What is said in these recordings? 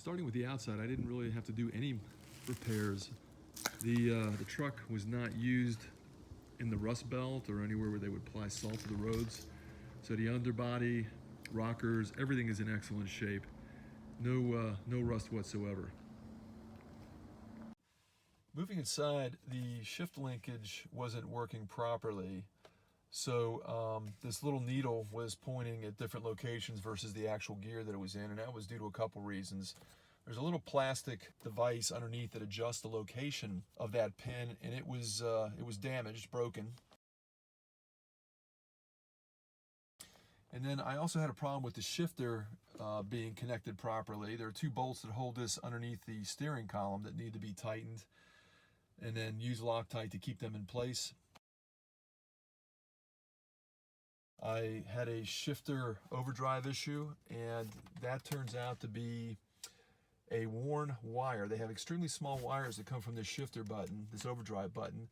Starting with the outside, I didn't really have to do any repairs. The truck was not used in the rust belt or anywhere where they would apply salt to the roads. So the underbody, rockers, everything is in excellent shape. No rust whatsoever. Moving inside, the shift linkage wasn't working properly. So this little needle was pointing at different locations versus the actual gear that it was in, and that was due to a couple reasons. There's a little plastic device underneath that adjusts the location of that pin, and it was damaged, broken. And then I also had a problem with the shifter being connected properly. There are two bolts that hold this underneath the steering column that need to be tightened, and then use Loctite to keep them in place. I had a shifter overdrive issue, and that turns out to be a worn wire. They have extremely small wires that come from this shifter button, this overdrive button,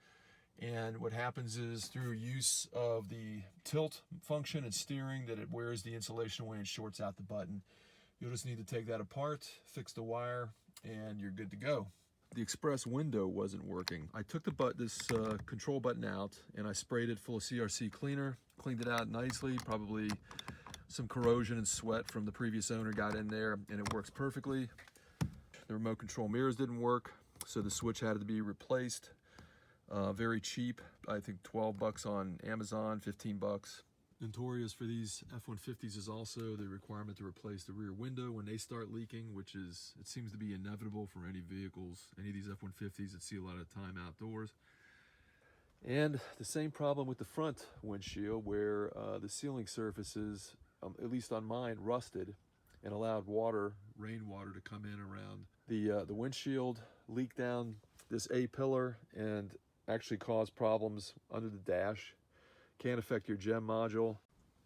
and what happens is through use of the tilt function and steering that it wears the insulation away and shorts out the button. You'll just need to take that apart, fix the wire, and you're good to go. The express window wasn't working. I took this control button out and I sprayed it full of CRC cleaner, cleaned it out nicely, probably some corrosion and sweat from the previous owner got in there, and it works perfectly. The remote control mirrors didn't work, so the switch had to be replaced. Very cheap, I think 12 bucks on Amazon, 15 bucks. Notorious for these F-150s is also the requirement to replace the rear window when they start leaking, which is, it seems to be inevitable for any vehicles, any of these F-150s that see a lot of time outdoors. And the same problem with the front windshield, where the sealing surfaces, at least on mine, rusted and allowed water, rainwater, to come in around the windshield, leak down this A-pillar, and actually cause problems under the dash. Can affect your gem module.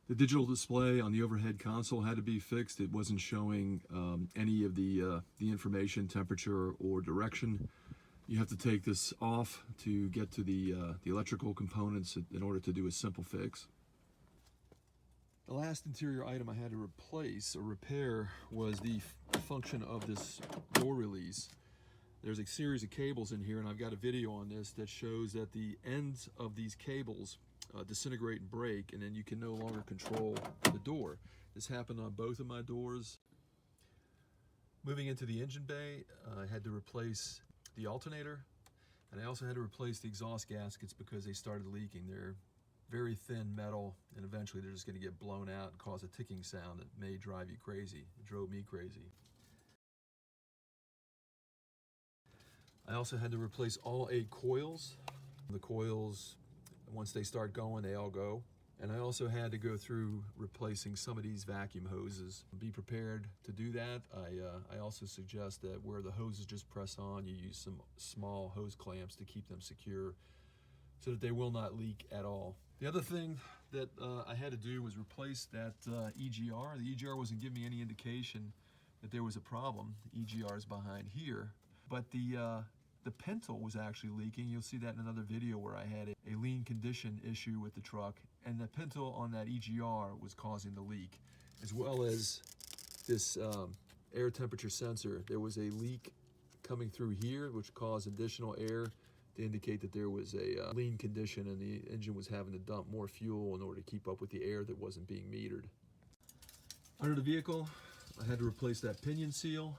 The digital display on the overhead console had to be fixed. It wasn't showing any of the information, temperature, or direction. You have to take this off to get to the electrical components in order to do a simple fix. The last interior item I had to replace or repair was the function of this door release. There's a series of cables in here, and I've got a video on this that shows that the ends of these cables disintegrate and break, and then you can no longer control the door. This happened on both of my doors. Moving into the engine bay, I had to replace the alternator, and I also had to replace the exhaust gaskets because they started leaking. They're very thin metal, and eventually they're just going to get blown out and cause a ticking sound that may drive you crazy. It drove me crazy. I also had to replace all 8 coils. The coils, once they start going, they all go. And I also had to go through replacing some of these vacuum hoses. Be prepared to do that. I also suggest that where the hoses just press on, you use some small hose clamps to keep them secure so that they will not leak at all. The other thing that I had to do was replace that EGR. The EGR wasn't giving me any indication that there was a problem. The EGR is behind here. But the pintle was actually leaking. You'll see that in another video where I had a lean condition issue with the truck, and the pintle on that EGR was causing the leak, as well as this air temperature sensor. There was a leak coming through here, which caused additional air to indicate that there was a lean condition and the engine was having to dump more fuel in order to keep up with the air that wasn't being metered. Under the vehicle, I had to replace that pinion seal.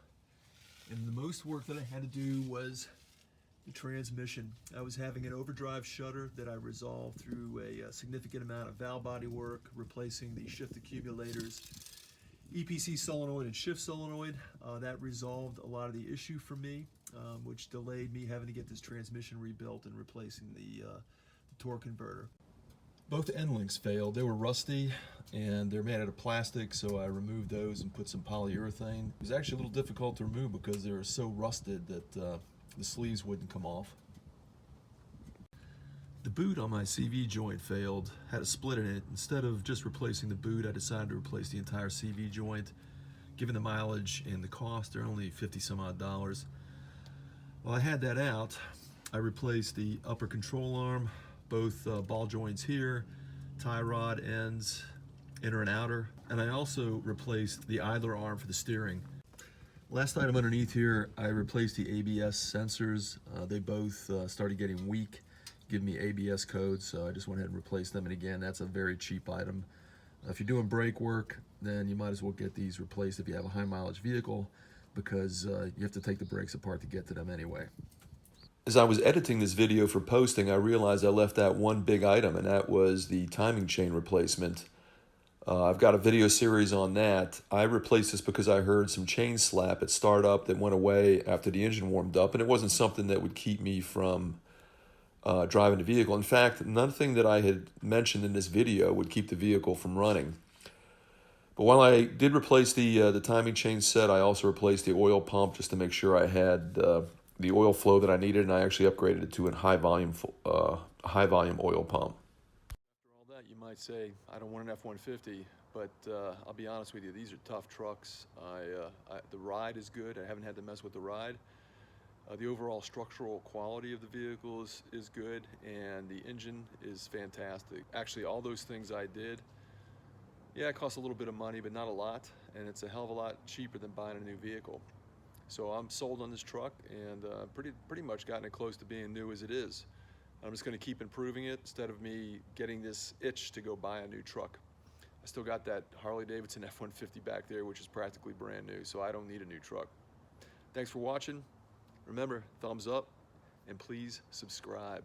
And the most work that I had to do was the transmission. I was having an overdrive shudder that I resolved through a significant amount of valve body work, replacing the shift accumulators, EPC solenoid and shift solenoid. That resolved a lot of the issue for me, which delayed me having to get this transmission rebuilt and replacing the torque converter. Both end links failed. They were rusty and they're made out of plastic, so I removed those and put some polyurethane. It was actually a little difficult to remove because they were so rusted that the sleeves wouldn't come off. The boot on my CV joint failed, had a split in it. Instead of just replacing the boot, I decided to replace the entire CV joint. Given the mileage and the cost, they're only 50 some odd dollars. Well, I had that out. I replaced the upper control arm, both ball joints here, tie rod ends, inner and outer, and I also replaced the idler arm for the steering. Last item underneath here, I replaced the ABS sensors. They both started getting weak, giving me ABS codes, so I just went ahead and replaced them. And again, that's a very cheap item. If you're doing brake work, then you might as well get these replaced if you have a high mileage vehicle, because you have to take the brakes apart to get to them anyway. As I was editing this video for posting, I realized I left out one big item, and that was the timing chain replacement. I've got a video series on that. I replaced this because I heard some chain slap at startup that went away after the engine warmed up, and it wasn't something that would keep me from driving the vehicle. In fact, nothing that I had mentioned in this video would keep the vehicle from running. But while I did replace the timing chain set, I also replaced the oil pump just to make sure I had the oil flow that I needed, and I actually upgraded it to a high volume oil pump. You might say, I don't want an F-150, but I'll be honest with you, these are tough trucks. The ride is good. I haven't had to mess with the ride. The overall structural quality of the vehicle is good, and the engine is fantastic. Actually, all those things I did, yeah, it costs a little bit of money, but not a lot, and it's a hell of a lot cheaper than buying a new vehicle. So I'm sold on this truck, and pretty much gotten it close to being new as it is. I'm just going to keep improving it instead of me getting this itch to go buy a new truck. I still got that Harley-Davidson F-150 back there, which is practically brand new, so I don't need a new truck. Thanks for watching. Remember, thumbs up, and please subscribe.